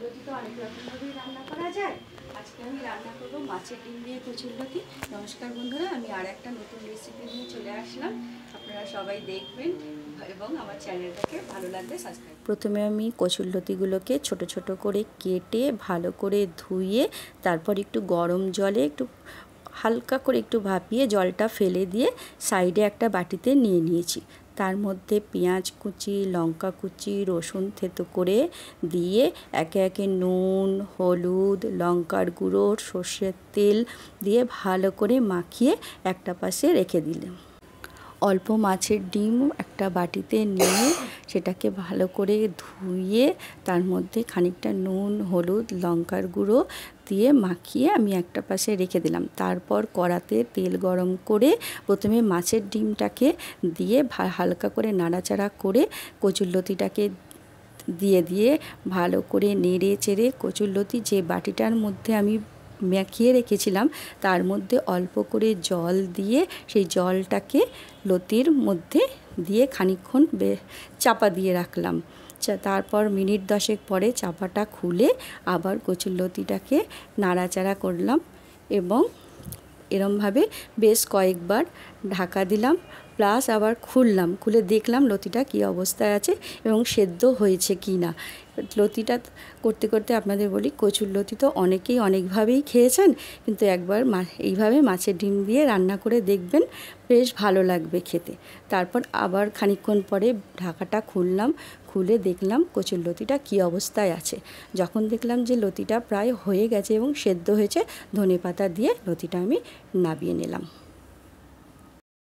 কচুরলতি তো অনেক রকমভাবেই রান্না করা যায়। আজকে আমি রান্না করব মাছের ডিম দিয়ে কচুরলতি। নমস্কার বন্ধুরা, আমি আর একটা নতুন রেসিপি নিয়ে চলে আসলাম। আপনারা সবাই দেখবেন এবং আমার চ্যানেলটাকে ভালো লাগলে সাবস্ক্রাইব। প্রথমে আমি কচুরলতিগুলোকে ছোট ছোট করে কেটে ভালো করে ধুয়ে তারপর একটু গরম জলে একটু হালকা করে একটু ভাপিয়ে জলটা ফেলে দিয়ে সাইডে একটা বাটিতে নিয়ে নিয়েছি। তার মধ্যে পেঁয়াজ কুচি, লঙ্কা কুচি, রসুন থেতো করে দিয়ে একে একে নুন, হলুদ, লঙ্কার গুঁড়ো, সর্ষের তেল দিয়ে ভালো করে মাখিয়ে একটা পাশে রেখে দিলাম। অল্প মাছের ডিম একটা বাটিতে নিয়ে সেটাকে ভালো করে ধুয়ে তার মধ্যে খানিকটা নুন, হলুদ, লঙ্কার গুঁড়ো দিয়ে মাখিয়ে আমি একটা পাশে রেখে দিলাম। তারপর কড়াতে তেল গরম করে প্রথমে মাছের ডিমটাকে দিয়ে হালকা করে নাড়াচাড়া করে কচুরলতিটাকে দিয়ে ভালো করে নেড়ে চেড়ে কচুরলতি যে বাটিটার মধ্যে আমি মাখিয়ে রেখেছিলাম তার মধ্যে অল্প করে জল দিয়ে সেই জলটাকে লতির মধ্যে দিয়ে খানিকক্ষণ চাপা দিয়ে রাখলাম। তারপর মিনিট 10 পরে চাপাটা খুলে আবার কচুরলতিটাকে নাড়াচাড়া করলাম এবং এরমভাবে বেশ কয়েকবার ঢাকা দিলাম, প্লাস আবার খুলে দেখলাম লতিটা কী অবস্থায় আছে এবং সেদ্ধ হয়েছে কি না। লতিটা করতে করতে আপনাদের বলি, কচুরলতি তো অনেকেই অনেকভাবেই খেয়েছেন, কিন্তু একবার এইভাবে মাছের ডিম দিয়ে রান্না করে দেখবেন, বেশ ভালো লাগবে খেতে। তারপর আবার খানিকক্ষণ পরে ঢাকাটা খুলে দেখলাম কচুরলতিটা কী অবস্থায় আছে। যখন দেখলাম যে লতিটা প্রায় হয়ে গেছে এবং সেদ্ধ হয়েছে, ধনেপাতা দিয়ে লতিটা আমি নামিয়ে নিলাম।